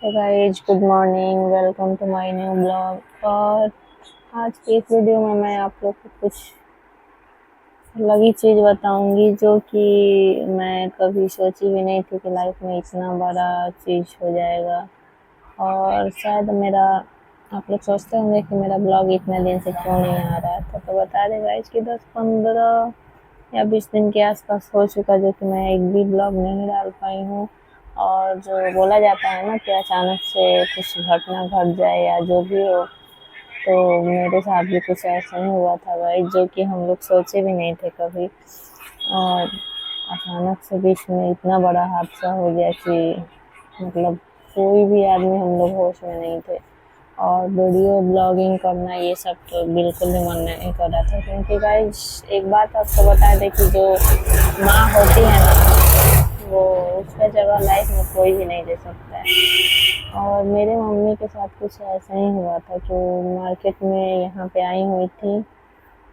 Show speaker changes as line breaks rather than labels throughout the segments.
Hey guys, good morning. Welcome to my new blog. और आज की इस वीडियो में मैं आप लोग को कुछ अलग ही चीज़ बताऊंगी जो कि मैं कभी सोची भी नहीं थी कि लाइफ में इतना बड़ा चीज़ हो जाएगा। और शायद मेरा आप लोग सोचते होंगे कि मेरा ब्लॉग इतने दिन से क्यों नहीं आ रहा था, तो बता दें गाइस कि 10-15 या 20 दिन के आसपास हो चुका जो कि मैं एक भी ब्लॉग नहीं डाल पाई हूँ। और जो बोला जाता है ना कि अचानक से कुछ घटना घट जाए या जो भी हो, तो मेरे साथ भी कुछ ऐसा ही हुआ था भाई, जो कि हम लोग सोचे भी नहीं थे कभी। और अचानक से बीच में इतना बड़ा हादसा हो गया कि मतलब कोई भी आदमी, हम लोग होश में नहीं थे। और वीडियो ब्लॉगिंग करना ये सब तो बिल्कुल भी मन नहीं कर रहा था, क्योंकि गाइस एक बात आपको बता दें कि जो माँ होती है ना, वो उसका जगह लाइफ में कोई भी नहीं दे सकता है। और मेरे मम्मी के साथ कुछ ऐसा ही हुआ था कि वो मार्केट में यहाँ पे आई हुई थी,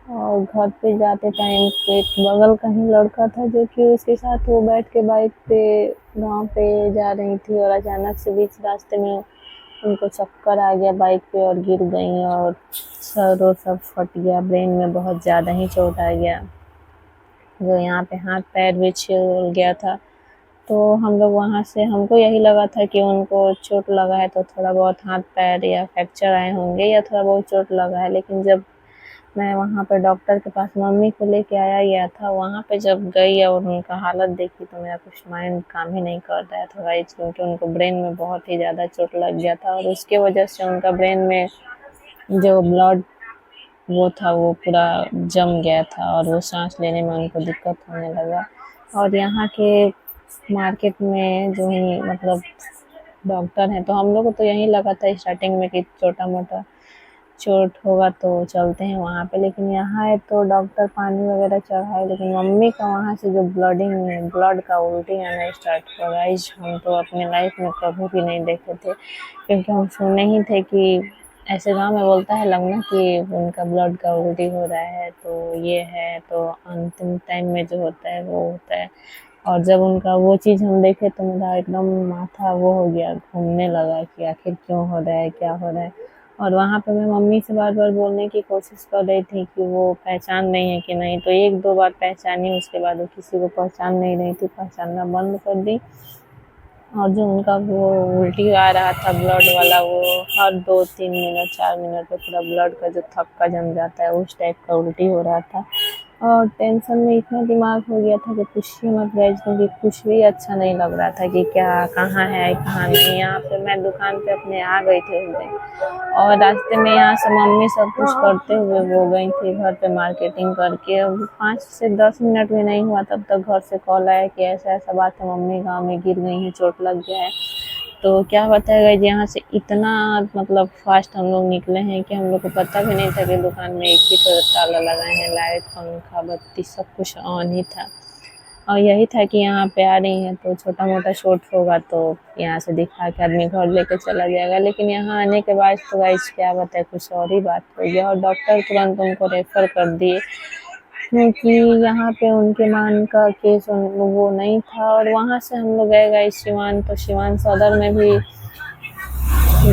और घर पे जाते टाइम एक बगल का ही लड़का था जो कि उसके साथ वो बैठ के बाइक पे गाँव पे जा रही थी, और अचानक से बीच रास्ते में उनको चक्कर आ गया बाइक पे और गिर गई, और सर और सब फट गया, ब्रेन में बहुत ज़्यादा ही चोट आ गया, जो यहाँ पे हाथ पैर भी छिल गया था। तो हम लोग वहाँ से, हमको यही लगा था कि उनको चोट लगा है तो थोड़ा बहुत हाथ पैर या फ्रैक्चर आए होंगे या थोड़ा बहुत चोट लगा है। लेकिन जब मैं वहाँ पे डॉक्टर के पास मम्मी को लेके आया गया था, वहाँ पे जब गई और उनका हालत देखी तो मेरा कुछ माइंड काम ही नहीं कर रहा था गाइस, क्योंकि उनको ब्रेन में बहुत ही ज़्यादा चोट लग गया था, और उसके वजह से उनका ब्रेन में जो ब्लड वो था वो पूरा जम गया था, और वो सांस लेने में उनको दिक्कत होने लगा। और यहाँ के मार्केट में जो ही मतलब डॉक्टर हैं, तो हम लोग को तो यही लगा था स्टार्टिंग में कि छोटा मोटा चोट होगा तो चलते हैं वहाँ पे। लेकिन यहाँ है तो डॉक्टर पानी वगैरह चढ़ाए, लेकिन मम्मी का वहाँ से जो ब्लड का उल्टी आना स्टार्ट हो गया, इस हम तो अपने लाइफ में कभी भी नहीं देखे थे, क्योंकि हम सुने ही थे कि ऐसे गांव में बोलता है लोग ना कि उनका ब्लड का उल्टी हो रहा है, तो ये है, तो अंतिम टाइम में जो होता है वो होता है। और जब उनका वो चीज़ हम देखे तो मेरा एकदम माथा वो हो गया, घूमने लगा कि आखिर क्यों हो रहा है, क्या हो रहा है। और वहाँ पे मैं मम्मी से बार बार बोलने की कोशिश कर रही थी कि वो पहचान रही है कि नहीं, तो एक दो बार पहचानी, उसके बाद वो किसी को पहचान नहीं रही थी, पहचानना बंद कर दी। और जो उनका वो उल्टी आ रहा था ब्लड वाला, वो हर 2-3 मिनट 4 मिनट पे पूरा ब्लड का जो थक्का जम जाता है उस टाइप का उल्टी हो रहा था। और टेंशन में इतना दिमाग हो गया था कि पूछिए मत गाइस, क्योंकि कुछ भी अच्छा नहीं लग रहा था कि क्या कहाँ है कहाँ नहीं। यहाँ पे मैं दुकान पे अपने आ गई थी उस दिन, और रास्ते में यहाँ से मम्मी सब कुछ करते हुए वो गई थी घर पे मार्केटिंग करके। अब 5 से 10 मिनट भी नहीं हुआ तब तक घर से कॉल आया कि ऐसा ऐसा बात है, मम्मी गाँव में गिर गई हैं, चोट लग गया है। तो क्या बताएगा जी, यहाँ से इतना मतलब फास्ट हम लोग निकले हैं कि हम लोग को पता भी नहीं था कि दुकान में एक ही तो ताला लगाए हैं, लाइट पंखा बत्ती सब कुछ ऑन ही था। और यही था कि यहाँ पे आ रही हैं तो छोटा मोटा चोट होगा तो यहाँ से दिखा के आदमी घर लेके चला जाएगा। लेकिन यहाँ आने के बाद तो गाइस क्या बताए, कुछ और ही बात हो गया, और डॉक्टर तुरंत उनको रेफ़र कर दिए, क्योंकि यहाँ पे उनके मान का केस वो नहीं था। और वहाँ से हम लोग गए गाइस सिवान, तो सिवान सदर में भी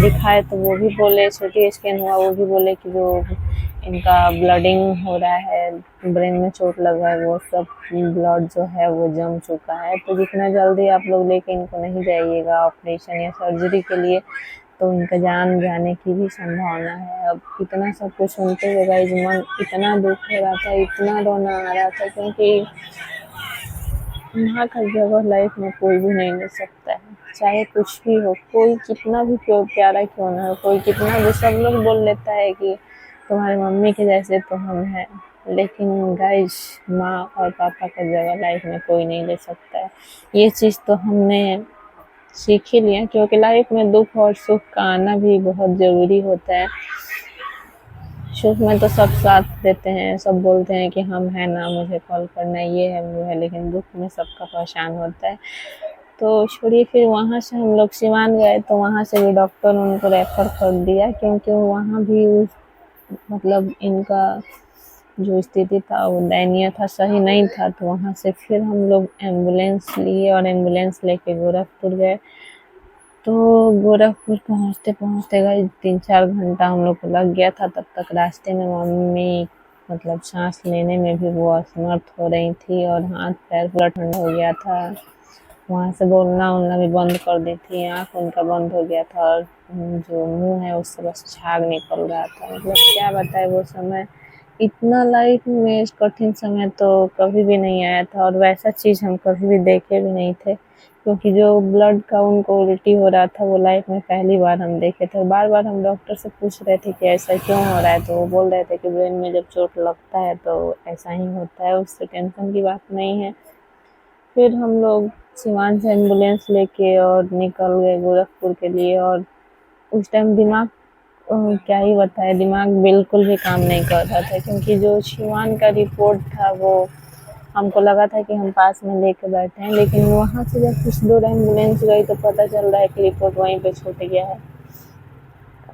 दिखाए तो वो भी बोले, सिटी स्कैन हुआ, वो भी बोले कि जो इनका ब्लडिंग हो रहा है, ब्रेन में चोट लगा है, वो सब ब्लड जो है वो जम चुका है। तो जितना जल्दी आप लोग लेके इनको नहीं जाइएगा ऑपरेशन या सर्जरी के लिए, तो इनका जान जाने की भी संभावना है। अब इतना सब कुछ सुनते हुए गाइस मन इतना दुख हो रहा था, इतना रोना आ रहा था, क्योंकि यहाँ का जगह लाइफ में कोई भी नहीं ले सकता है, चाहे कुछ भी हो, कोई कितना भी क्यों प्यारा क्यों ना हो, कोई कितना भी, सब लोग बोल लेता है कि तुम्हारी मम्मी के जैसे तो हम हैं, लेकिन गाइस माँ और पापा का जगह लाइफ में कोई नहीं ले सकता है। ये चीज़ तो हमने सीख ही लिया, क्योंकि लाइफ में दुख और सुख का आना भी बहुत ज़रूरी होता है। सुख में तो सब साथ देते हैं, सब बोलते हैं कि हम हैं ना, मुझे कॉल करना है, ये है वो है, लेकिन दुख में सबका परेशान होता है। तो छोड़िए, फिर वहाँ से हम लोग सिवान गए, तो वहाँ से भी डॉक्टर ने उनको रेफ़र कर दिया, क्योंकि वहाँ भी उस मतलब इनका जो स्थिति था वो दयनीय था, सही नहीं था। तो वहाँ से फिर हम लोग एम्बुलेंस लिए और एम्बुलेंस लेके गोरखपुर गए। तो गोरखपुर पहुँचते पहुँचते गए 3-4 घंटा हम लोग को लग गया था। तब तक रास्ते में मम्मी मतलब सांस लेने में भी वो असमर्थ हो रही थी और हाथ पैर पूरा ठंडा हो गया था। वहाँ से बोलना उलना भी बंद कर दी थी, आँख उनका बंद हो गया था और जो मुंह है उससे बस झाग निकल रहा था। मतलब क्या बताए, वो समय इतना लाइफ में कठिन समय तो कभी भी नहीं आया था और वैसा चीज़ हम कभी भी देखे भी नहीं थे, क्योंकि जो ब्लड का उनको उल्टी हो रहा था वो लाइफ में पहली बार हम देखे थे। बार बार हम डॉक्टर से पूछ रहे थे कि ऐसा क्यों हो रहा है, तो वो बोल रहे थे कि ब्रेन में जब चोट लगता है तो ऐसा ही होता है, उससे टेंशन की बात नहीं है। फिर हम लोग सिवान से एम्बुलेंस लेके और निकल गए गोरखपुर के लिए। और उस टाइम दिमाग क्या ही बताए, दिमाग बिल्कुल भी काम नहीं कर रहा था, क्योंकि जो सिवान का रिपोर्ट था वो हमको लगा था कि हम पास में लेके बैठे हैं, लेकिन वहाँ से जब कुछ दूर एम्बुलेंस गई तो पता चल रहा है कि रिपोर्ट वहीं पे छूट गया है।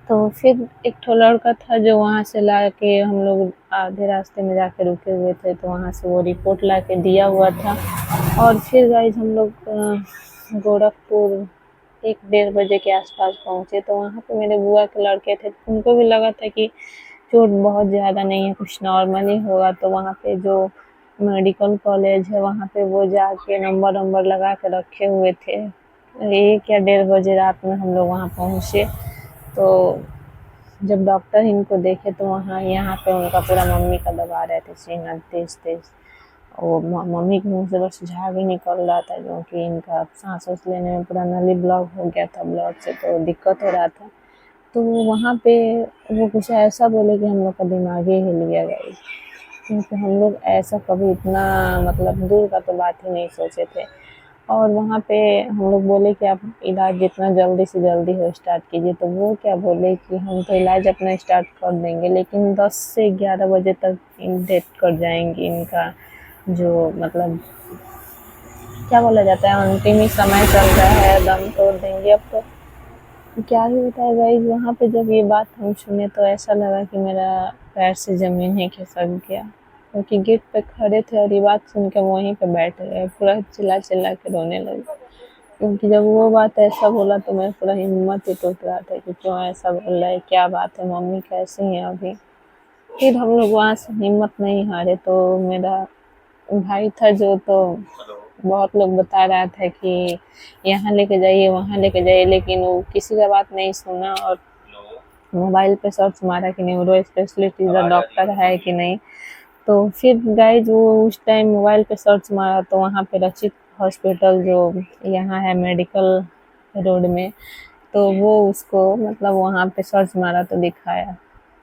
तो फिर एक ठो लड़का था जो वहाँ से ला के, हम लोग आधे रास्ते में जाके रुके हुए थे तो वहाँ से वो रिपोर्ट ला के दिया हुआ था। और फिर गाइज हम लोग गोरखपुर 1-1:30 के आसपास पहुँचे। तो वहाँ पे मेरे बुआ के लड़के थे, उनको भी लगा था कि चोट बहुत ज़्यादा नहीं है, कुछ नॉर्मल ही होगा। तो वहाँ पे जो मेडिकल कॉलेज है वहाँ पे वो जाके नंबर वंबर लगा के रखे हुए थे। 1 या 1:30 बजे रात में हम लोग वहाँ पहुँचे। तो जब डॉक्टर इनको देखे तो वहाँ यहाँ पे उनका पूरा मम्मी का दबा रहे थे सीना तेज तेज। वो मम्मी के मुंह से बस झाग ही निकल रहा था, क्योंकि इनका सांस वास लेने में पूरा नली ब्लॉक हो गया था ब्लड से, तो दिक्कत हो रहा था। तो वहाँ पे वो कुछ ऐसा बोले कि हम लोग का दिमाग ही हिल गया गाइस, क्योंकि हम लोग ऐसा कभी इतना मतलब दूर का तो बात ही नहीं सोचे थे। और वहाँ पे हम लोग बोले कि आप इलाज जितना जल्दी से जल्दी हो स्टार्ट कीजिए। तो वो क्या बोले कि हम तो इलाज अपना स्टार्ट कर देंगे, लेकिन 10 से 11 बजे तक डेथ कर जाएंगी इनका, जो मतलब क्या बोला जाता है, अंतिम ही समय चल रहा है, दम तोड़ देंगे अब तो। क्या ही बताया गाइस, वहाँ पे जब ये बात हम सुने तो ऐसा लगा कि मेरा पैर से ज़मीन ही खिसक गया, क्योंकि गेट पे खड़े थे और ये बात सुन के वहीं पे बैठ गए, पूरा चिल्ला चिल्ला के रोने लगे। क्योंकि जब वो बात ऐसा बोला तो मेरा पूरा हिम्मत ही टूट रहा था कि क्यों ऐसा बोल रहा है, क्या बात है, मम्मी कैसी हैं अभी। फिर हम लोग वहाँ से हिम्मत नहीं हारे। तो मेरा भाई था जो, तो बहुत लोग बता रहा था कि यहाँ लेके जाइए वहाँ लेके जाइए, लेकिन वो किसी का बात नहीं सुना और मोबाइल पे सर्च मारा कि न्यूरो स्पेशलिस्ट डॉक्टर है कि नहीं। तो फिर गाइज वो उस टाइम मोबाइल पे सर्च मारा तो वहाँ पे रचित हॉस्पिटल जो यहाँ है मेडिकल रोड में, तो वो उसको मतलब वहाँ पे सर्च मारा तो दिखाया।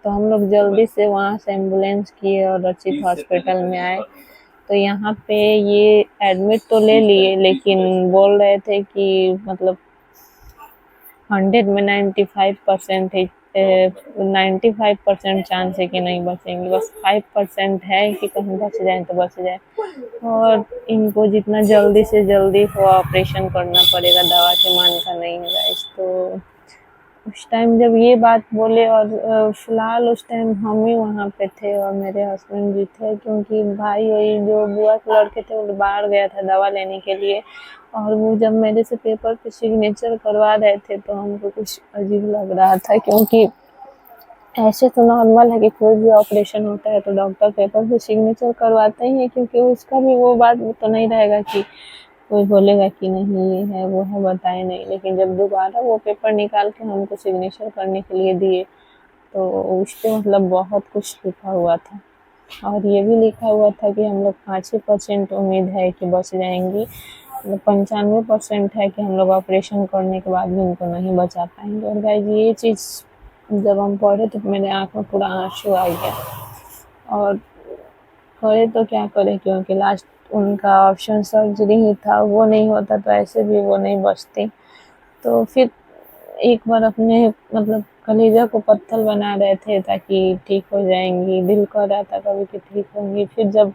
तो हम लोग जल्दी से वहाँ से एम्बुलेंस किए और रचित हॉस्पिटल में आए। तो यहाँ पे ये एडमिट तो ले लिए, लेकिन बोल रहे थे कि मतलब 100 में 95% है, 95% चांस है कि नहीं बचेंगे, बस 5% है कि कहीं बच जाए तो बच जाए। और इनको जितना जल्दी से जल्दी हो ऑपरेशन करना पड़ेगा, दवा के मान का नहीं है गाइस। तो उस टाइम जब ये बात बोले, और फिलहाल उस टाइम हम ही वहाँ पे थे और मेरे हस्बैंड भी थे, क्योंकि भाई वही जो बुआ के लड़के थे वो बाहर गया था दवा लेने के लिए। और वो जब मेरे से पेपर पे सिग्नेचर करवा रहे थे तो हमको कुछ अजीब लग रहा था, क्योंकि ऐसे तो नॉर्मल है कि कोई भी ऑपरेशन होता है तो डॉक्टर पेपर पे सिग्नेचर करवाते ही है, क्योंकि उसका भी वो बात तो नहीं रहेगा कि कोई बोलेगा कि नहीं ये है वो है, बताए नहीं। लेकिन जब दोबारा वो पेपर निकाल के हमको सिग्नेचर करने के लिए दिए तो उस पर मतलब बहुत कुछ लिखा हुआ था, और ये भी लिखा हुआ था कि हम लोग 5% उम्मीद है कि बच जाएंगी, 95% है कि हम लोग ऑपरेशन करने के बाद भी उनको नहीं बचा पाएंगे। और गाइस ये चीज़ जब हम पढ़े तो मेरे आँख में पूरा आंसू आ गया। और करे तो क्या करे, क्योंकि लास्ट उनका ऑप्शन सर्जरी ही था, वो नहीं होता तो ऐसे भी वो नहीं बचती। तो फिर एक बार अपने मतलब कलेजा को पत्थर बना रहे थे ताकि ठीक हो जाएंगी, दिल कर रहा था कभी कि ठीक होंगी। फिर जब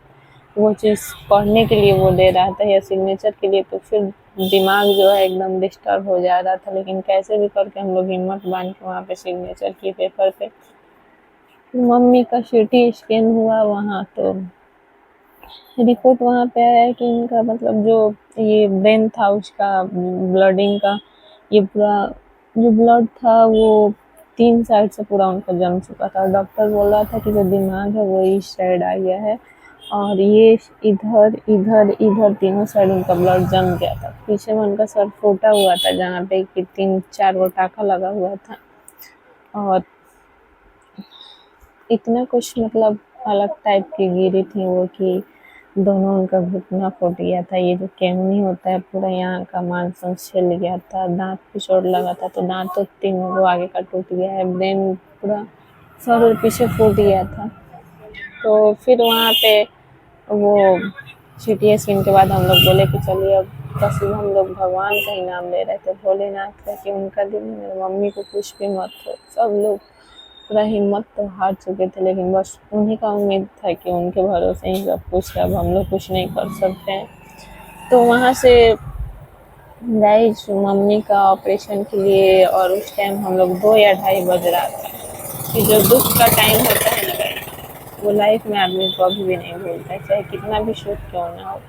वो चीज़ पढ़ने के लिए वो दे रहा था या सिग्नेचर के लिए, तो फिर दिमाग जो है एकदम डिस्टर्ब हो जा रहा था, लेकिन कैसे भी करके हम लोग हिम्मत बांध के वहाँ पे सिग्नेचर किए पेपर पे। मम्मी का सीटी स्कैन हुआ वहाँ, तो रिपोर्ट वहाँ पे आया कि इनका मतलब जो ये ब्रेन था उसका ब्लडिंग का ये पूरा जो ब्लड था वो 3 साइड से पूरा उनका जम चुका था। डॉक्टर बोल रहा था कि जो दिमाग है वो इस साइड आ गया है और ये इधर इधर इधर तीनों साइड उनका ब्लड जम गया था। पीछे में उनका सर फूटा हुआ था जहाँ पे कि 3-4 वो टाका लगा हुआ था और इतना कुछ मतलब अलग टाइप की गिरी थी वो कि दोनों उनका घुटना फूट गया था। ये जो केहनी होता है पूरा यहाँ का मांसपेशियाँ छिल गया था, दांत पे चोट लगा था तो दांत तो तीनों वो आगे का टूट गया है, ब्रेन पूरा सर और पीछे फूट गया था। तो फिर वहाँ पे वो सीटी स्कैन के बाद हम लोग बोले कि चलिए अब बस हम लोग भगवान का ही नाम ले रहे थे, भोलेनाथ का, कि उनका दिन मेरी मम्मी को कुछ भी मत हो। सब लोग पूरा हिम्मत तो हार चुके थे लेकिन बस उन्हीं का उम्मीद था कि उनके भरोसे ही सब कुछ है, अब हम लोग कुछ नहीं कर सकते हैं। तो वहाँ से गए मम्मी का ऑपरेशन के लिए और उस टाइम हम लोग 2 या ढाई बज रहा था कि जो दुख का टाइम होता है ना गाइस, वो लाइफ में आदमी कभी भी नहीं भूलता है, चाहे कितना भी सुख क्यों ना हो।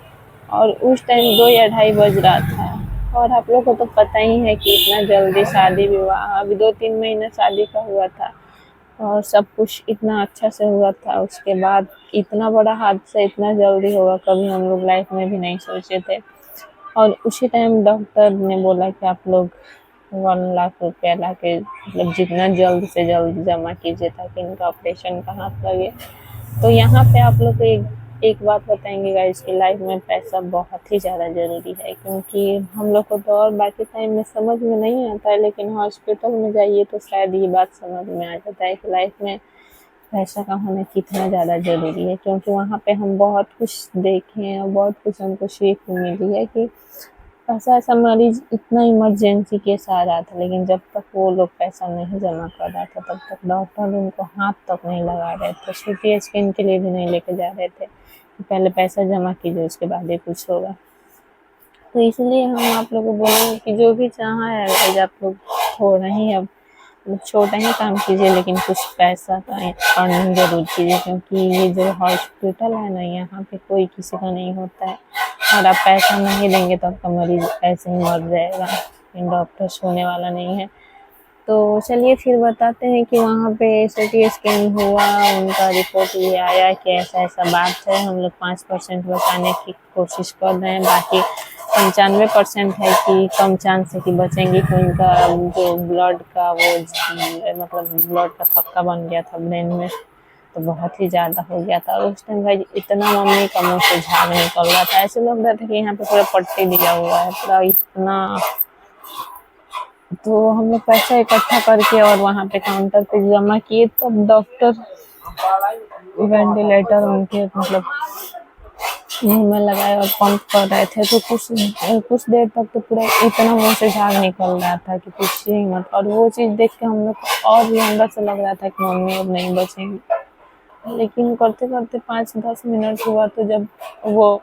और उस टाइम 2 या ढाई बज रहा था और आप लोग को तो पता ही है कि इतना जल्दी शादी विवाह, अभी 2-3 महीना शादी का हुआ था और सब कुछ इतना अच्छा से हुआ था। उसके बाद इतना बड़ा हादसा इतना जल्दी होगा कभी हम लोग लाइफ में भी नहीं सोचे थे। और उसी टाइम डॉक्टर ने बोला कि आप लोग 1 लाख रुपया ला के मतलब जितना जल्द से जल्द जमा कीजिए ताकि इनका ऑपरेशन का हाथ लगे। तो यहाँ पे आप लोग को एक बात बताएंगे गाइस कि लाइफ में पैसा बहुत ही ज़्यादा ज़रूरी है, क्योंकि हम लोग को तो और बाकी टाइम में समझ में नहीं आता है, लेकिन हॉस्पिटल में जाइए तो शायद ये बात समझ में आ जाता है कि लाइफ में पैसा का होना कितना ज़्यादा ज़रूरी है। क्योंकि वहाँ पे हम बहुत कुछ देखे हैं और बहुत कुछ हमको सीख मिली है कि ऐसा मरीज इतना इमरजेंसी केस आ रहा था लेकिन जब तक वो लोग पैसा नहीं जमा कर रहा था तब तक डॉक्टर उनको हाथ तक नहीं लगा रहे थे, सीटी स्कैन के लिए भी नहीं लेके जा रहे थे कि पहले पैसा जमा कीजिए उसके बाद ही कुछ होगा। तो इसलिए हम आप लोगों को बोलेंगे कि जो भी चाहा है आज आप लोग थोड़ा ही अब छोटा ही काम कीजिए लेकिन कुछ पैसा का अर्निंग जरूर कीजिए, क्योंकि ये जो हॉस्पिटल है ना यहाँ पे कोई किसी का नहीं होता है और आप पैसा नहीं देंगे तो आपका मरीज ऐसे ही मर जाएगा, डॉक्टर सोने वाला नहीं है। तो चलिए फिर बताते हैं कि वहाँ पे सीटी स्कैन हुआ, उनका रिपोर्ट ये आया कि ऐसा ऐसा बात है। हम लोग 5% बचाने की कोशिश कर रहे हैं, बाकी 95% है कि कम चांस है कि बचेंगे, कि उनका जो ब्लड का वो मतलब ब्लड का थक्का बन गया था ब्रेन में तो बहुत ही ज़्यादा हो गया था। और उस टाइम भाई इतना मम्मी का मुँह से झाग निकल रहा था, ऐसे लग रहा था कि यहाँ पे पूरा पट्टी दिया हुआ है पूरा इतना। तो हम लोग पैसा इकट्ठा करके और वहाँ पे काउंटर पे जमा किए तब डॉक्टर वेंटिलेटर उनके मतलब मुंह में लगाए और पंप कर रहे थे। तो कुछ देर तक तो पूरा इतना मुंह से झाग निकल रहा था कि पूछिए ही मत। और वो चीज़ देख के हम लोग को और भी अंदर से लग रहा था कि मम्मी अब नहीं बचेंगी। लेकिन करते करते 5-10 मिनट हुआ तो जब वो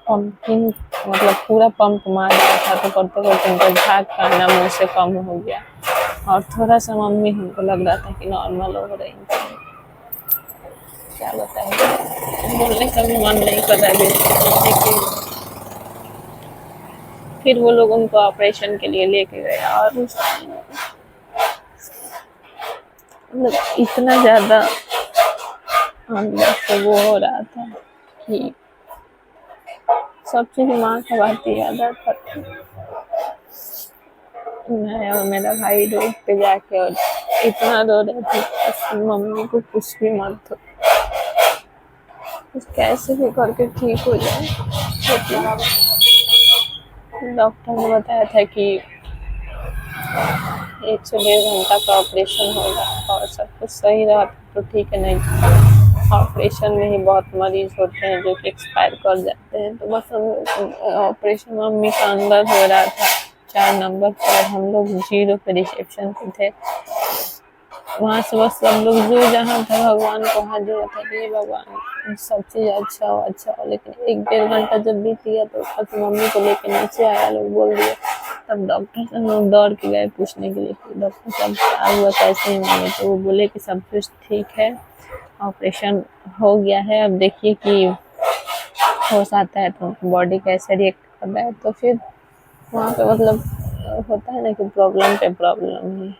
पंपिंग मतलब पूरा पंप मार रहा था तो करते करते उनका झाग का आना मुँह से कम हो गया और थोड़ा सा मम्मी हमको लग रहा था कि नॉर्मल हो रही थी। क्या बताएं, बोलने का भी मन नहीं कर रहा है लेकिन फिर वो लोग उनको ऑपरेशन के लिए लेके गए और उस मतलब इतना ज़्यादा अंदर से वो हो रहा था कि सब चीज़ माँ का बात याद आता था। मैं और मेरा भाई रोड पे जाके और इतना रो रहे थे कि मम्मी को कुछ भी मत हो, कैसे भी करके ठीक हो जाए। डॉक्टर ने बताया था कि 1 से 1.5 घंटा का ऑपरेशन होगा और सब कुछ सही रहा तो ठीक है, नहीं ऑपरेशन में ही बहुत मरीज होते हैं जो कि एक्सपायर कर जाते हैं। तो बस हम ऑपरेशन मम्मी का अंदर हो रहा था 4 नंबर पर, हम लोग 0 पे रिसेप्शन पे थे। वहाँ से बस हम लोग जो जहाँ था भगवान को हाथ जोड़ा था कि भगवान सब चीज़ अच्छा हो। लेकिन 1-1.5 घंटा जब बीत गया तो मम्मी को लेके नीचे आया, लोग बोल दिए। तब डॉक्टर से हम लोग दौड़ के गए पूछने के लिए कि डॉक्टर साहब क्या हुआ, कैसे ही मम्मी। तो वो बोले कि सब कुछ ठीक है, ऑपरेशन हो गया है, अब देखिए कि होश आता है तो बॉडी कैसे रिएक्ट कर रहा है। तो फिर वहाँ पे मतलब होता है ना कि प्रॉब्लम पे प्रॉब्लम है।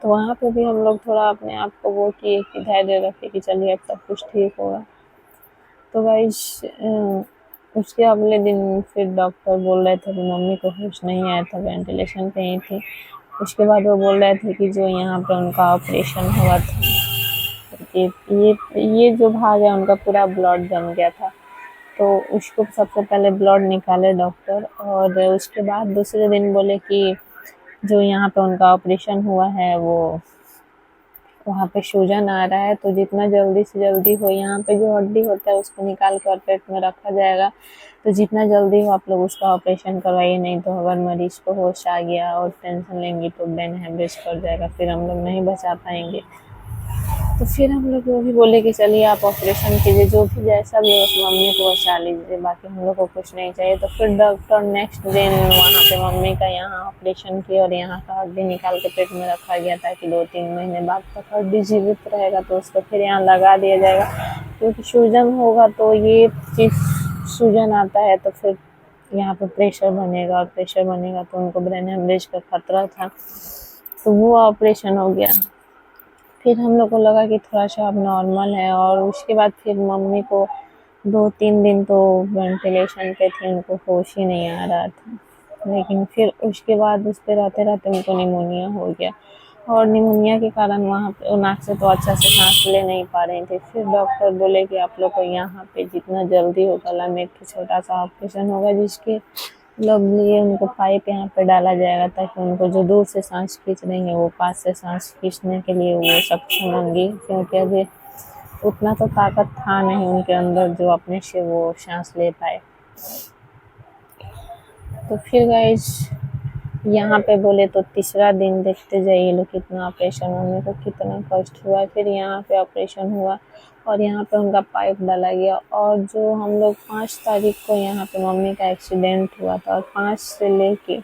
तो वहाँ पे भी हम लोग थोड़ा अपने आप को वो किए कि धैर्य रखे कि चलिए अब सब कुछ ठीक होगा। तो गाइस उसके अगले दिन फिर डॉक्टर बोल रहे थे कि मम्मी को होश नहीं आया था, वेंटिलेशन पे ही थी। उसके बाद वो बोल रहे थे कि जो यहाँ पे उनका ऑपरेशन हुआ था, ये जो भाग है उनका पूरा ब्लड जम गया था। तो उसको सबसे पहले ब्लड निकाले डॉक्टर, और उसके बाद दूसरे दिन बोले कि जो यहाँ पे उनका ऑपरेशन हुआ है वो वहाँ पे सूजन आ रहा है, तो जितना जल्दी से जल्दी हो यहाँ पे जो हड्डी होता है उसको निकाल कर पेट में रखा जाएगा। तो जितना जल्दी हो आप लोग उसका ऑपरेशन करवाइए, नहीं तो अगर मरीज को होश आ गया और टेंशन लेंगी तो ब्रेन हेमरेज कर जाएगा, फिर हम लोग नहीं बचा पाएंगे। तो फिर हम लोग वो भी बोले कि चलिए आप ऑपरेशन कीजिए, जो भी जैसा भी हो उस मम्मी को बचा लीजिए, बाकी हम लोग को कुछ नहीं चाहिए। तो फिर डॉक्टर नेक्स्ट दिन वहाँ पे मम्मी का यहाँ ऑपरेशन किया और यहाँ का हड्डी निकाल के पेट में रखा गया ताकि 2-3 महीने बाद तक हड्डी जीवित रहेगा तो उसको फिर यहाँ लगा दिया जाएगा। क्योंकि सूजन होगा तो ये चीज़, सूजन आता है तो फिर यहाँ पे प्रेशर बनेगा, और प्रेशर बनेगा तो उनको ब्रेन हेमरेज का खतरा था। तो वो ऑपरेशन हो गया। फिर हम लोग को लगा कि थोड़ा-सा अब नॉर्मल है, और उसके बाद फिर मम्मी को 2-3 दिन तो वेंटिलेशन पे थी, उनको होश ही नहीं आ रहा था। लेकिन फिर उसके बाद उस पे रहते-रहते उनको निमोनिया हो गया, और निमोनिया के कारण वहाँ पे नाक से तो अच्छा से साँस ले नहीं पा रही थी। फिर डॉक्टर बोले कि आप लोग को यहाँ पे जितना जल्दी हो गला में एक छोटा-सा ऑपरेशन होगा, जिसके मतलब लिए उनको पाइप यहाँ पे डाला जाएगा ताकि उनको जो दूर से सांस खींच रही है वो पास से सांस खींचने के लिए वो सक्षम होंगी, क्योंकि अभी उतना तो ताकत था नहीं उनके अंदर जो अपने से वो सांस ले पाए। तो फिर गाइस यहाँ पे बोले तो तीसरा दिन देखते जाइए लोग कितना ऑपरेशन होने को कितना कष्ट हुआ। फिर यहाँ पे ऑपरेशन हुआ और यहाँ पे उनका पाइप डाला गया, और जो हम लोग 5 तारीख को यहाँ पे मम्मी का एक्सीडेंट हुआ था, और 5 से लेके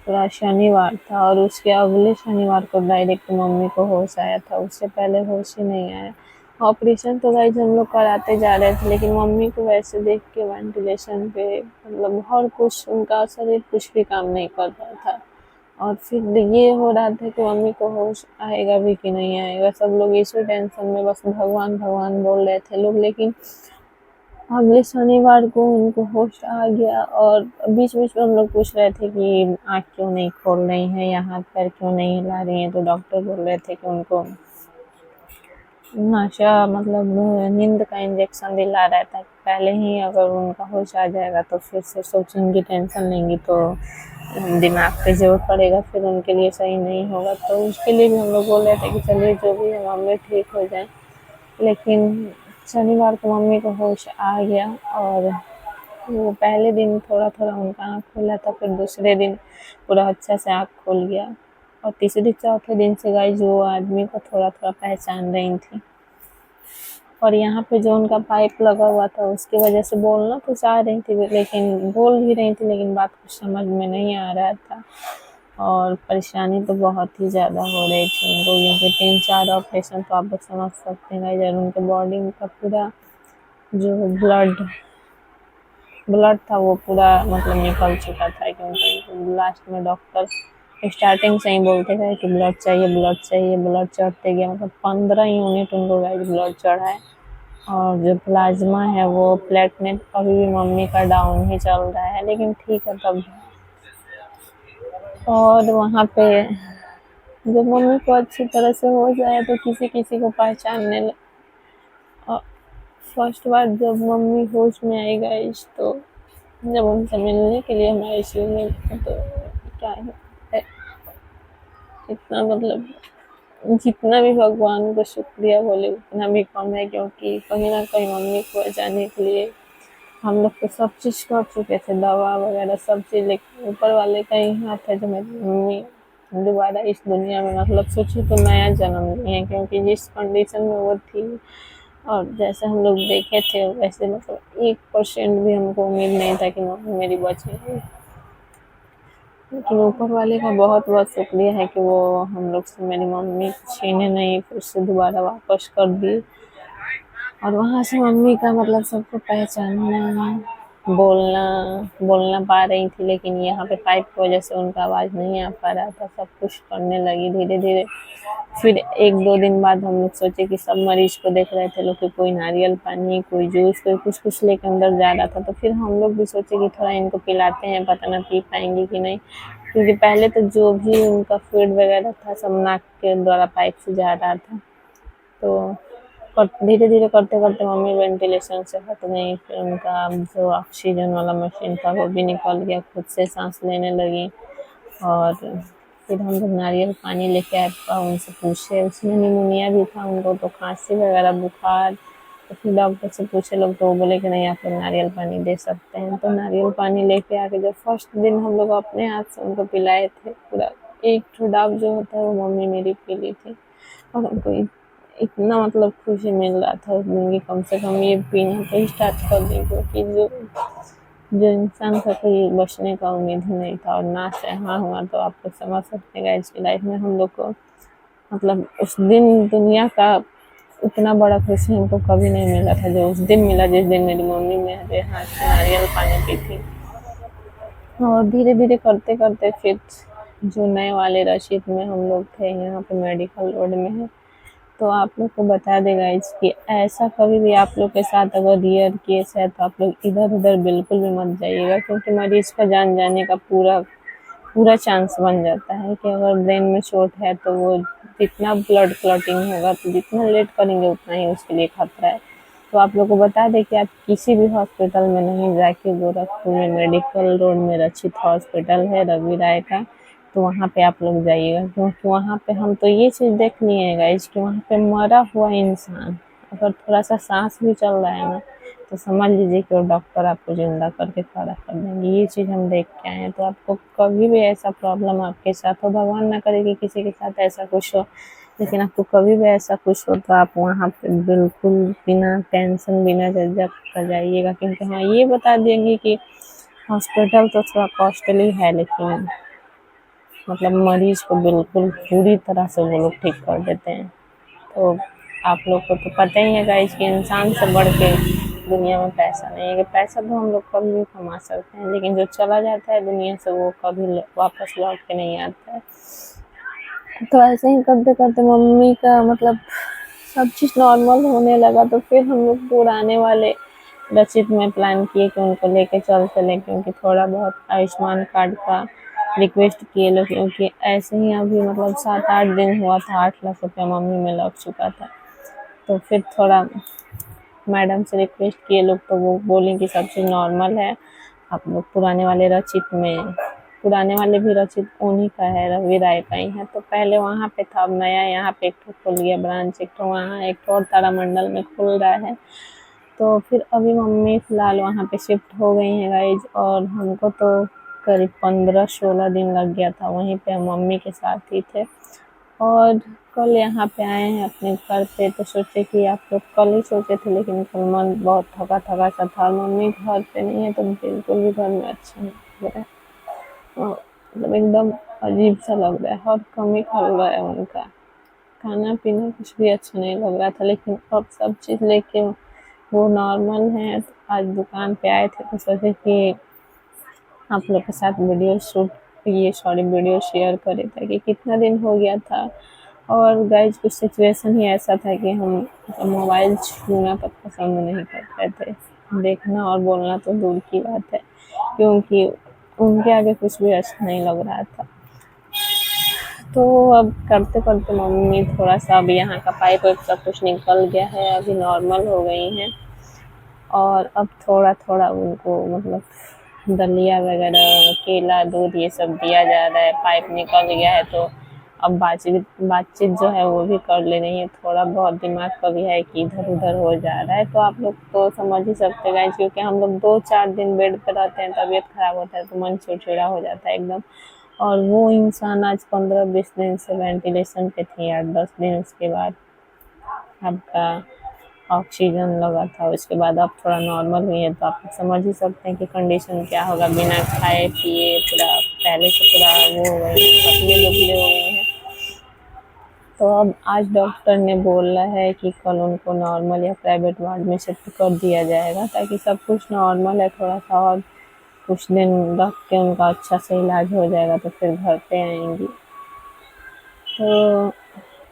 पूरा शनिवार था, और उसके अगले शनिवार को डायरेक्ट मम्मी को होश आया था, उससे पहले होश ही नहीं आया। ऑपरेशन तो गाइस हम लोग कराते जा रहे थे, लेकिन मम्मी को वैसे देख के वेंटिलेशन पे मतलब हर कुछ उनका शरीर कुछ भी काम नहीं कर रहा था। और फिर ये हो रहा था कि मम्मी को होश आएगा भी कि नहीं आएगा, सब लोग इसी टेंशन में बस भगवान भगवान बोल रहे थे लोग। लेकिन अगले शनिवार को उनको होश आ गया, और बीच बीच में हम लोग पूछ रहे थे कि आँख क्यों नहीं खोल रही हैं या हाथ पैर क्यों नहीं हिला रही हैं, तो डॉक्टर बोल रहे थे कि उनको नशा मतलब नींद का इंजेक्शन दिला रहा था, पहले ही अगर उनका होश आ जाएगा तो फिर से सोचेंगी, टेंशन लेंगी तो दिमाग पे जोर पड़ेगा, फिर उनके लिए सही नहीं होगा। तो उसके लिए भी हम लोग बोल रहे थे कि चलिए जो भी है मम्मी ठीक हो जाए। लेकिन शनिवार को मम्मी को होश आ गया, और वो पहले दिन थोड़ा थोड़ा उनका आँख खुला था, फिर दूसरे दिन पूरा अच्छा से आँख खुल गया, और तीसरे चौथे दिन से गाइस वो आदमी को थोड़ा थोड़ा पहचान रही थी। और यहाँ पे जो उनका पाइप लगा हुआ था उसकी वजह से बोलना तो चाह रही थी, लेकिन बोल भी रही थी, लेकिन बात कुछ समझ में नहीं आ रहा था, और परेशानी तो बहुत ही ज़्यादा हो रही थी उनको, क्योंकि 3-4 ऑपरेशन तो आप लोग समझ सकते हैं गाइस, उनके बॉडी का पूरा जो ब्लड था वो पूरा मतलब निकल चुका था, क्योंकि लास्ट में डॉक्टर स्टार्टिंग से ही बोलते गए कि ब्लड चाहिए, ब्लड चाहिए, ब्लड चढ़ते गया, मतलब 15 यूनिट उनको गाइस ब्लड चढ़ा है। और जो प्लाज्मा है वो प्लेटलेट अभी भी मम्मी का डाउन ही चल रहा है, लेकिन ठीक है तब। और वहाँ पे जब मम्मी को अच्छी तरह से हो जाए तो किसी किसी को पहचानने और फर्स्ट बार जब मम्मी होश में आई गाइस, तो जब उनसे मिलने के लिए हम आईसीयू में गए तो क्या है, इतना मतलब जितना भी भगवान को शुक्रिया बोले उतना भी कम है, क्योंकि कहीं ना कहीं मम्मी को बचाने के लिए हम लोग तो सब चीज़ कर चुके थे, दवा वगैरह सब चीज़, लेकिन ऊपर वाले का ही हाथ है जो मेरी मम्मी दोबारा इस दुनिया में मतलब सोची तो नया जन्म ली है, क्योंकि जिस कंडीशन में वो थी और जैसे हम लोग देखे थे वैसे मतलब 1% भी हमको उम्मीद नहीं था कि मम्मी मेरी बचेगी। लेकिन ऊपर वाले का बहुत बहुत शुक्रिया है कि वो हम लोग से मेरी मम्मी छीने नहीं, फिर से दोबारा वापस कर दी। और वहाँ से मम्मी का मतलब सबको पहचानना बोलना बोलना पा रही थी, लेकिन यहाँ पे पाइप की वजह से उनका आवाज़ नहीं आ पा रहा था। सब कुछ करने लगी धीरे धीरे। फिर 1-2 दिन बाद हम लोग सोचे कि सब मरीज को देख रहे थे लोग कि कोई नारियल पानी, कोई जूस, कोई कुछ कुछ लेकर अंदर जा रहा था। तो फिर हम लोग भी सोचे कि थोड़ा इनको पिलाते हैं, पता ना पी पाएंगे कि नहीं, क्योंकि पहले तो जो भी उनका फूड वगैरह था सब नाक के द्वारा पाइप से जा रहा था। तो धीरे धीरे करते करते मम्मी वेंटिलेशन से हट गई। फिर उनका जो ऑक्सीजन वाला मशीन था वो भी निकल गया, खुद से सांस लेने लगी। और फिर हम लोग नारियल पानी लेके आए, उनसे पूछे, उसमें निमोनिया भी था उनको, तो खांसी वगैरह बुखार। तो फिर डॉक्टर से पूछे लोग, तो वो बोले कि नहीं आप लोग नारियल पानी दे सकते हैं। तो नारियल पानी लेके आके जब फर्स्ट दिन हम लोग अपने हाथ से उनको पिलाए थे, पूरा एक ठो जो होता है वो मम्मी मेरी पी ली थी। और हमको इतना मतलब खुशी मिल रहा था उस दिन की, कम से कम ये पीना तो स्टार्ट कर दी, क्योंकि जो जो इंसान का कोई बचने का उम्मीद ही नहीं था और ना सहा हुआ। तो आप लोग समझ सकते हैं इसकी लाइफ में हम लोग को मतलब उस दिन दुनिया का उतना बड़ा खुशी हमको कभी नहीं मिला था जो उस दिन मिला, जिस दिन मेरी मम्मी मेरे हाथ से नारियल पानी पी थी। और धीरे धीरे करते करते फिर जो नए वाले रशीद में हम लोग थे, यहाँ पे मेडिकल रोड में है, तो आप लोग को बता देगा इसकी, ऐसा कभी भी आप लोग के साथ अगर रियल केस है तो आप लोग इधर उधर बिल्कुल भी मत जाइएगा, क्योंकि मरीज का जान जाने का पूरा पूरा चांस बन जाता है कि अगर ब्रेन में चोट है तो वो जितना ब्लड क्लॉटिंग होगा, तो जितना लेट करेंगे उतना ही उसके लिए खतरा है। तो आप लोग को बता दें कि आप किसी भी हॉस्पिटल में नहीं जाके, गोरखपुर में मेडिकल रोड में रचित हॉस्पिटल है रवि राय का, तो वहाँ पे आप लोग जाइएगा, क्योंकि वहाँ पे हम तो ये चीज़ देख लिए हैं गाइज कि वहाँ पे मरा हुआ इंसान अगर थोड़ा सा सांस भी चल रहा है ना, तो समझ लीजिए कि वो डॉक्टर आपको जिंदा करके खड़ा कर देंगे। ये चीज़ हम देख के आए हैं। तो आपको कभी भी ऐसा प्रॉब्लम आपके साथ हो, भगवान ना करे कि किसी के साथ ऐसा कुछ हो, लेकिन आपको कभी भी ऐसा कुछ हो तो आप वहाँ पे बिल्कुल बिना टेंशन बिना झिझक कर जाइएगा, क्योंकि हाँ ये बता देंगे कि हॉस्पिटल तो थोड़ा कॉस्टली है, लेकिन मतलब मरीज को बिल्कुल पूरी तरह से वो लोग ठीक कर देते हैं। तो आप लोग को तो पता ही है गाइस कि इंसान से बढ़ के दुनिया में पैसा नहीं है, कि पैसा तो हम लोग कभी भी कमा सकते हैं, लेकिन जो चला जाता है दुनिया से वो कभी वापस लौट के नहीं आता है। तो ऐसे ही करते करते मम्मी का मतलब सब चीज़ नॉर्मल होने लगा। तो फिर हम लोग पुराने वाले रचित में प्लान किए कि उनको लेके चल चले, क्योंकि थोड़ा बहुत आयुष्मान कार्ड का रिक्वेस्ट किए लोग, क्योंकि ऐसे ही अभी मतलब 7-8 दिन हुआ था, 8 लाख रुपया मम्मी में लग चुका था। तो फिर थोड़ा मैडम से रिक्वेस्ट किए लोग, तो वो बोली कि सब चीज़ नॉर्मल है, आप लोग पुराने वाले रचित में, पुराने वाले भी रचित उन्हीं का है, रवि राय का ही है। तो पहले वहाँ पे था, अब नया यहाँ पे एक ठो खुल गया ब्रांच, एक ठो वहाँ, एक ठो और तारामंडल में खुल रहा है। तो फिर अभी मम्मी फ़िलहाल वहाँ पे शिफ्ट हो गई हैं गाइज, और हमको तो करीब 15-16 दिन लग गया था, वहीं पे हम मम्मी के साथ ही थे। और कल यहाँ पे आए हैं अपने घर पे, तो सोचे कि आप लोग कल ही सोचे थे, लेकिन कल मन बहुत थका थका सा था, मम्मी घर पे नहीं है तो बिल्कुल भी घर में अच्छा नहीं लग रहा है। मतलब एकदम अजीब सा लग रहा है, हर कमी खल रहा है उनका, खाना पीना कुछ भी अच्छा नहीं लग रहा था। लेकिन अब सब चीज़ लेके वो नॉर्मल हैं। आज दुकान पे आए थे तो सोचे कि आप लोग के साथ वीडियो शेयर करे, ताकि कितना दिन हो गया था। और गाइज कुछ सिचुएशन ही ऐसा था कि हम मोबाइल छूना तक पसंद नहीं करते थे, देखना और बोलना तो दूर की बात है, क्योंकि उनके आगे कुछ भी अच्छा नहीं लग रहा था। तो अब करते करते मम्मी थोड़ा सा, अब यहाँ का पाइप वाइप सब कुछ निकल गया है, अभी नॉर्मल हो गई हैं। और अब थोड़ा थोड़ा उनको मतलब दलिया वगैरह, केला, दूध ये सब दिया जा रहा है, पाइप निकल गया है। तो अब बातचीत जो है वो भी कर ले रही है, थोड़ा बहुत दिमाग का भी है कि इधर उधर हो जा रहा है। तो आप लोग तो समझ ही सकते हैं, क्योंकि हम लोग 2-4 दिन बेड पर रहते हैं, तबीयत खराब होता है तो मन चिड़चिड़ा हो जाता है एकदम। और वो इंसान आज 15-20 दिन से वेंटिलेशन पे थी, 8-10 दिन उसके बाद आपका ऑक्सीजन लगा था, उसके बाद अब थोड़ा नॉर्मल हुई है। तो आप समझ ही सकते हैं कि कंडीशन क्या होगा, बिना खाए पिए पूरा पहले से पूरा वो हो गई, पतले दुबले हो गए हैं। तो अब आज डॉक्टर ने बोला है कि कल उनको नॉर्मल या प्राइवेट वार्ड में शिफ्ट कर दिया जाएगा, ताकि सब कुछ नॉर्मल है, थोड़ा सा और कुछ दिन रख के उनका अच्छा से इलाज हो जाएगा तो फिर घर पे आएंगी। तो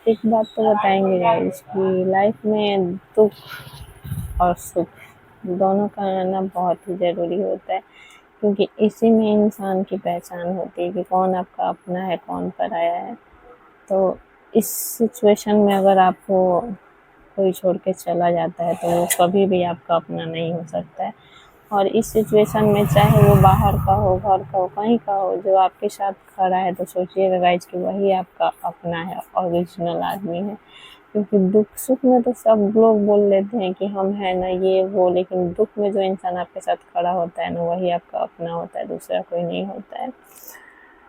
एक बात तो बताएंगे गाइस कि लाइफ में दुख और सुख दोनों का आना बहुत ही ज़रूरी होता है, क्योंकि इसी में इंसान की पहचान होती है कि कौन आपका अपना है, कौन पराया है। तो इस सिचुएशन में अगर आपको कोई छोड़ के चला जाता है तो वो कभी भी आपका अपना नहीं हो सकता है। और इस सिचुएशन में चाहे वो बाहर का हो, घर का हो, कहीं का हो, जो आपके साथ खड़ा है तो सोचिएगा गाइज कि वही आपका अपना है, ओरिजिनल आदमी है। क्योंकि दुख सुख में तो सब लोग बोल लेते हैं कि हम हैं ना ये वो, लेकिन दुख में जो इंसान आपके साथ खड़ा होता है ना वही आपका अपना होता है, दूसरा कोई नहीं होता है।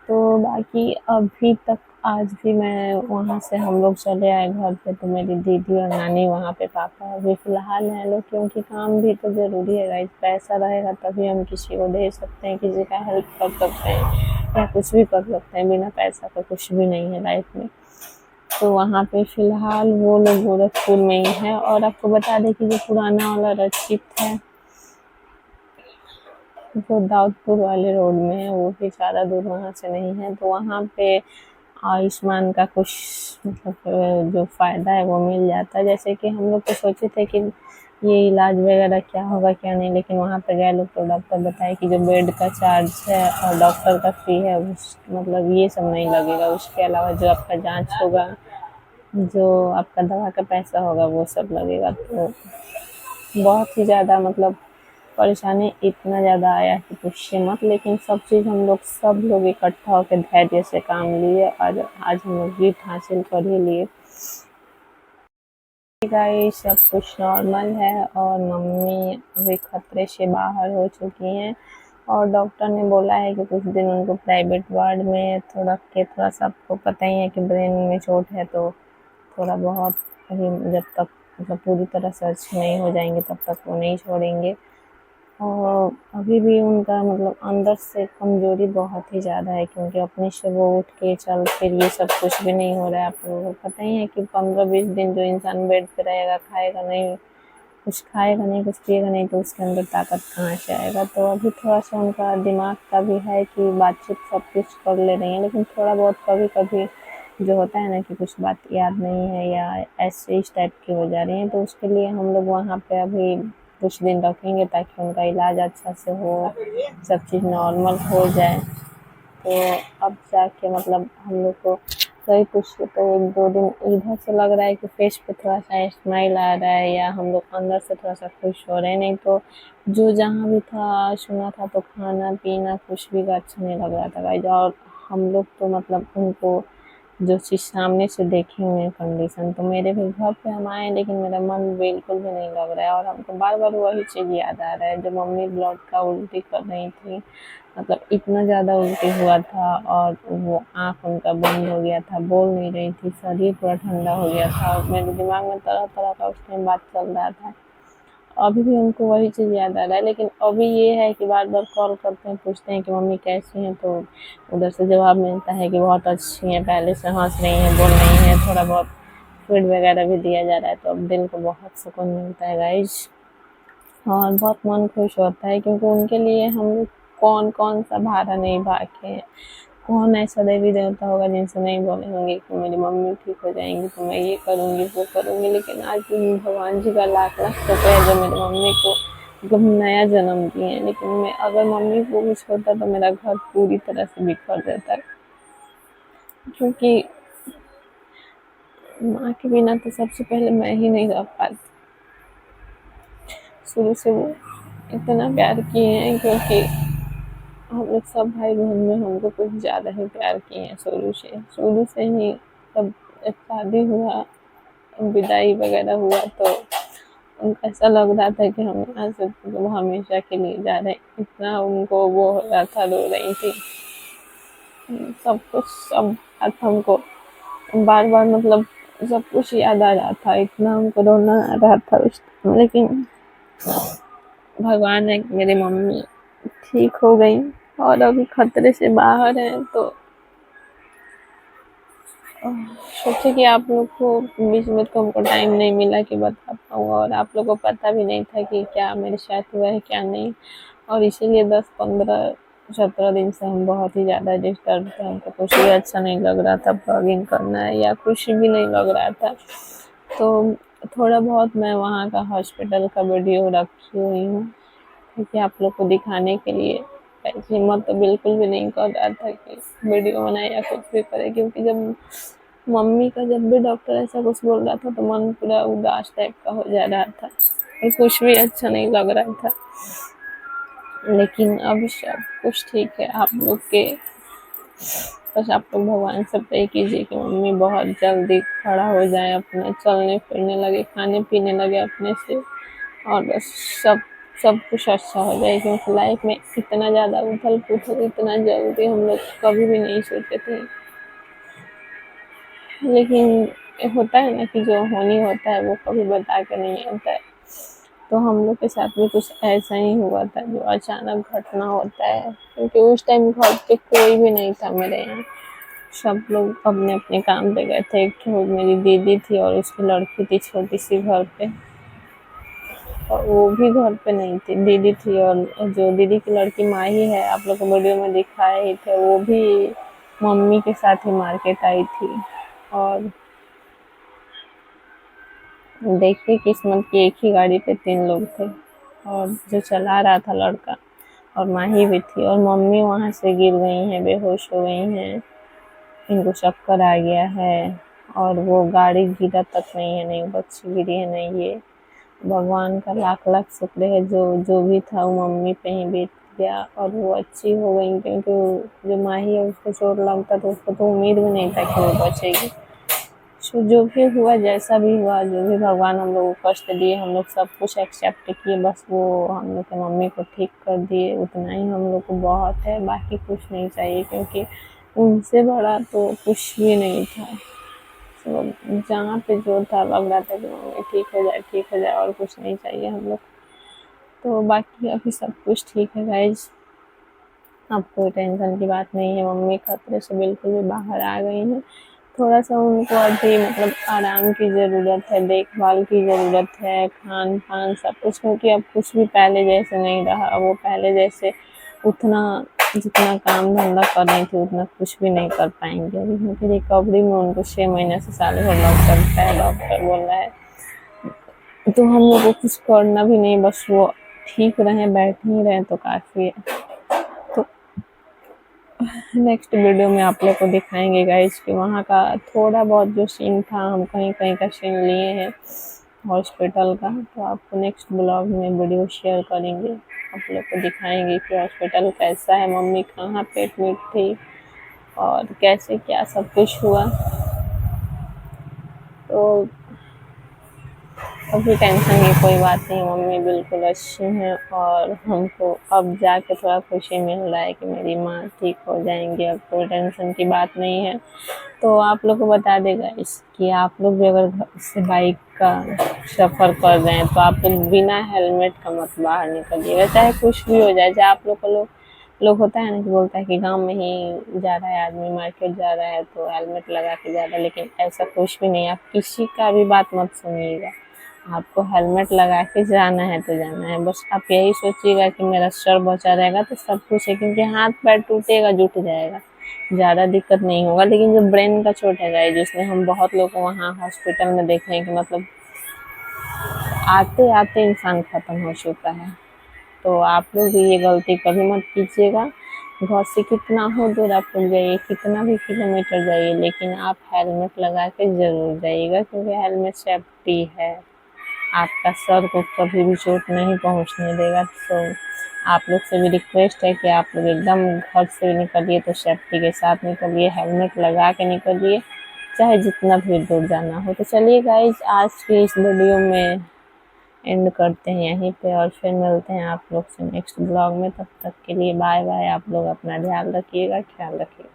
तो बाकी अभी तक आज भी मैं वहाँ से हम लोग चले आए घर पे, तो मेरी दीदी और नानी वहाँ पे, पापा अभी फ़िलहाल हैं लोग, क्योंकि काम भी तो ज़रूरी है गाइस। पैसा रहेगा तभी हम किसी को दे सकते हैं, किसी का हेल्प कर सकते हैं या कुछ भी कर सकते हैं। बिना पैसा का कुछ भी नहीं है लाइफ में। तो वहाँ पे फ़िलहाल वो लोग गोरखपुर में ही है। और आपको बता दें कि जो पुराना वाला रचित है वो दाऊदपुर वाले रोड में है, वो भी ज़्यादा दूर वहाँ से नहीं है। तो वहाँ पे आयुष्मान का कुछ मतलब जो फ़ायदा है वो मिल जाता है। जैसे कि हम लोग तो सोचे थे कि ये इलाज वगैरह क्या होगा क्या नहीं, लेकिन वहाँ पे गए लोग तो डॉक्टर बताए कि जो बेड का चार्ज है और डॉक्टर का फ़ी है उस मतलब ये सब नहीं लगेगा। उसके अलावा जो आपका जाँच होगा, जो आपका दवा का पैसा होगा वो सब लगेगा। तो बहुत ही ज़्यादा मतलब परेशानी इतना ज़्यादा आया कि पूछिए मत। लेकिन सब लोग इकट्ठा होकर धैर्य से काम लिए और आज हम लोग जीत हासिल कर ही लिए। गाइस सब कुछ नॉर्मल है और मम्मी अभी खतरे से बाहर हो चुकी हैं। और डॉक्टर ने बोला है कि कुछ दिन उनको प्राइवेट वार्ड में थोड़ा सा, आपको पता ही है कि ब्रेन में चोट है, तो थोड़ा बहुत अभी जब तक मतलब पूरी तरह से अच्छे नहीं हो जाएंगे तब तक वो नहीं छोड़ेंगे। और अभी भी उनका मतलब अंदर से कमज़ोरी बहुत ही ज़्यादा है, क्योंकि अपने से वो उठ के चल फिर ये सब कुछ भी नहीं हो रहा है। आप लोगों को पता ही है कि 15-20 दिन जो इंसान बेड पे रहेगा, खाएगा नहीं, कुछ पिएगा नहीं, तो उसके अंदर ताकत कहाँ से आएगा। तो अभी थोड़ा सा उनका दिमाग का भी है कि बातचीत सब कुछ कर ले रही है, लेकिन थोड़ा बहुत कभी कभी जो होता है ना कि कुछ बात याद नहीं है या ऐसे इस टाइप की हो जा रही है। तो उसके लिए हम लोग वहाँ पे अभी कुछ दिन रखेंगे ताकि उनका इलाज अच्छा से हो, सब चीज़ नॉर्मल हो जाए। तो अब जाके मतलब हम लोग को सही कुछ तो 1-2 दिन इधर से लग रहा है कि फेस पे थोड़ा सा स्माइल आ रहा है या हम लोग अंदर से थोड़ा सा खुश हो रहे हैं। नहीं तो जो जहाँ भी था सुना था तो खाना पीना कुछ भी अच्छा नहीं लग रहा था गाइस। और हम लोग तो मतलब उनको जो चीज़ सामने से देखे हुए हैं कंडीशन, तो मेरे भी घर पे हम आए लेकिन मेरा मन बिल्कुल भी नहीं लग रहा है। और हमको बार बार वही चीज़ याद आ रहा है जब मम्मी ब्लड का उल्टी कर रही थी, मतलब इतना ज़्यादा उल्टी हुआ था और वो आँख उनका बंद हो गया था, बोल नहीं रही थी, शरीर पूरा ठंडा हो गया था। मेरे दिमाग में तरह तरह का उस टाइम बात चल रहा था। अभी भी उनको वही चीज़ याद आ रहा है, लेकिन अभी ये है कि बार बार कॉल करते हैं, पूछते हैं कि मम्मी कैसी हैं, तो उधर से जवाब मिलता है कि बहुत अच्छी हैं, पहले से हंस रही हैं, बोल रही हैं, थोड़ा बहुत फूड वगैरह भी दिया जा रहा है। तो अब दिल को बहुत सुकून मिलता है गाइज और बहुत मन खुश होता है, क्योंकि उनके लिए हम लोग कौन कौन सा भारा नहीं भागे हैं। कौन ऐसा देवी देवता होगा जिनसे नहीं बोले होंगे कि मेरी मम्मी ठीक हो जाएंगी तो मैं ये करूँगी वो करूँगी। लेकिन आज भी भगवान जी का लाख लाख शुक्र है जो मेरी मम्मी को मतलब नया जन्म दिए हैं। लेकिन मैं अगर मम्मी को कुछ होता तो मेरा घर पूरी तरह से बिखर जाता है, क्योंकि माँ के बिना तो सबसे पहले मैं ही नहीं रह पाती। शुरू से वो इतना प्यार किए हैं, क्योंकि हम लोग सब भाई बहन में हमको कुछ ज़्यादा ही प्यार किए हैं शुरू से ही। तब जब शादी हुआ, विदाई वगैरह हुआ, तो उनको ऐसा लग रहा था कि हम यहाँ से मतलब हमेशा के लिए जा रहे हैं। इतना उनको वो हो रहा था, रो रही थी, सब बात हमको बार बार मतलब सब कुछ याद आ रहा था, इतना हमको रोना आ रहा था उस टाइम। लेकिन भगवान है, मेरी मम्मी ठीक हो गई और अभी खतरे से बाहर है। तो सोचे कि आप लोग को बीच में तो हमको टाइम नहीं मिला कि बता पाऊँ, और आप लोग को पता भी नहीं था कि क्या मेरे साथ हुआ है क्या नहीं। और इसीलिए 10-15-17 दिन से हम बहुत ही ज़्यादा डिस्टर्ब थे। हमको कुछ भी अच्छा नहीं लग रहा था, ब्लॉगिंग करना है या कुछ भी नहीं लग रहा था। तो थोड़ा बहुत मैं वहाँ का हॉस्पिटल का वीडियो रखी हुई हूँ, क्योंकि आप लोग को दिखाने के लिए। ऐसी हिम्मत तो बिल्कुल भी नहीं कर रहा था कि वीडियो बनाए या कुछ भी करे, क्योंकि जब मम्मी का जब भी डॉक्टर ऐसा कुछ बोल रहा था तो मन पूरा उदास टाइप का हो जा रहा था और कुछ भी अच्छा नहीं लग रहा था। लेकिन अब सब कुछ ठीक है। आप लोग के बस आप लोग भगवान से प्रे कीजिए कि मम्मी बहुत जल्दी खड़ा हो जाए, अपना चलने फिरने लगे, खाने पीने लगे अपने से, और बस सब सब कुछ अच्छा हो जाए, क्योंकि लाइफ में इतना ज़्यादा उथल पुथल इतना जल्दी हम लोग कभी भी नहीं सोचे थे। लेकिन होता है ना कि जो होनी होता है वो कभी बता के नहीं आता है। तो हम लोग के साथ भी कुछ ऐसा ही हुआ था, जो अचानक घटना होता है, क्योंकि उस टाइम घर पे कोई भी नहीं था मेरे यहाँ। सब लोग अपने अपने काम पे गए थे। एक तो मेरी दीदी थी और उसकी लड़की थी छोटी सी घर पे, और वो भी घर पे नहीं थी। दीदी थी, और जो दीदी की लड़की माही है, आप लोग को वीडियो में दिखाए ही थे, वो भी मम्मी के साथ ही मार्केट आई थी। और देखिए किस्मत की, एक ही गाड़ी पे 3 लोग थे, और जो चला रहा था लड़का, और माही भी थी, और मम्मी वहाँ से गिर गई हैं, बेहोश हो गई हैं, इनको चक्कर आ गया है। और वो गाड़ी गिरा तक नहीं है, नहीं बच्ची गिरी है, नहीं ये। भगवान का लाख लाख शुक्र है, जो जो भी था वो मम्मी पे ही बीत गया और वो अच्छी हो गई, क्योंकि जो माही है उसको चोट लगता तो उसको तो उम्मीद भी नहीं था कि वो बचेगी। सो जो भी हुआ, जैसा भी हुआ, जो भी भगवान हम लोग को कष्ट दिए, हम लोग सब कुछ एक्सेप्ट किए, बस वो हम लोग के मम्मी को ठीक कर दिए, उतना ही हम लोग को बहुत है, बाकी कुछ नहीं चाहिए, क्योंकि उनसे बड़ा तो कुछ भी नहीं था। तो जहाँ पे जो था लग रहा था कि मम्मी ठीक हो जाए, ठीक हो जाए, और कुछ नहीं चाहिए हम लोग। तो बाकी अभी सब कुछ ठीक है गाइज, अब कोई टेंशन की बात नहीं है। मम्मी खतरे से बिल्कुल भी बाहर आ गई हैं। थोड़ा सा उनको अभी मतलब आराम की ज़रूरत है, देखभाल की ज़रूरत है, खान पान सब कुछ, क्योंकि अब कुछ भी पहले जैसे नहीं रहा। वो पहले जैसे उतना जितना काम धंधा कर रही थी उतना कुछ भी नहीं कर पाएंगे अभी, क्योंकि रिकवरी में उनको 6 महीने से साल भर लग सकता है, डॉक्टर बोल रहा है। तो हम लोग को कुछ करना भी नहीं, बस वो ठीक रहें, बैठे ही रहें तो काफ़ी है। तो नेक्स्ट वीडियो में आप लोग को दिखाएंगे गाइस कि वहाँ का थोड़ा बहुत जो सीन था, हम कहीं कहीं का सीन लिए हैं हॉस्पिटल का। तो आपको नेक्स्ट ब्लॉग में वीडियो शेयर करेंगे, आप लोग को दिखाएंगे कि हॉस्पिटल कैसा है, मम्मी कहाँ पे एडमिट थी और कैसे क्या सब कुछ हुआ। तो अभी टेंशन की कोई बात नहीं, मम्मी बिल्कुल अच्छी हैं, और हमको अब जाके थोड़ा खुशी मिल रहा है कि मेरी माँ ठीक हो जाएंगी, अब कोई टेंशन की बात नहीं है। तो आप लोग को बता देगा इसकी, आप लोग भी अगर घर से बाइक का सफ़र कर रहे हैं तो आप लोग बिना हेलमेट का मत बाहर निकलिएगा, चाहे कुछ भी हो जाए। चाहे आप लोग को लोग होता है ना कि बोलता है कि गांव में ही जा रहा है आदमी, मार्केट जा रहा है तो हेलमेट लगा के जा रहा है, लेकिन ऐसा कुछ भी नहीं है। आप किसी का भी बात मत सुनिएगा, आपको हेलमेट लगा के जाना है तो जाना है। बस आप यही सोचिएगा कि मेरा सर बचा रहेगा तो सब कुछ है, क्योंकि हाथ पैर टूटेगा, जुट जाएगा, ज़्यादा दिक्कत नहीं होगा। लेकिन जो ब्रेन का चोट है गाइस, जिसमें हम बहुत लोग को वहाँ हॉस्पिटल में देख रहे हैं कि मतलब आते आते इंसान ख़त्म हो चुका है। तो आप लोग भी ये गलती कभी मत कीजिएगा। घर से कितना हो दूर आप लोग जाइए, कितना भी किलोमीटर जाइए, लेकिन आप हेलमेट लगा के ज़रूर जाइएगा, क्योंकि हेलमेट सेफ्टी है, आपका सर को कभी भी चोट नहीं पहुंचने देगा। तो आप लोग से भी रिक्वेस्ट है कि आप लोग एकदम घर से निकलिए तो सेफ्टी के साथ निकलिए, हेलमेट लगा के निकलिए, चाहे जितना भी दूर जाना हो। तो चलिए गाइज, आज की इस वीडियो में एंड करते हैं यहीं पे, और फिर मिलते हैं आप लोग से नेक्स्ट ब्लॉग में। तब तक के लिए बाय बाय। आप लोग अपना ध्यान रखिएगा, ख्याल रखिएगा।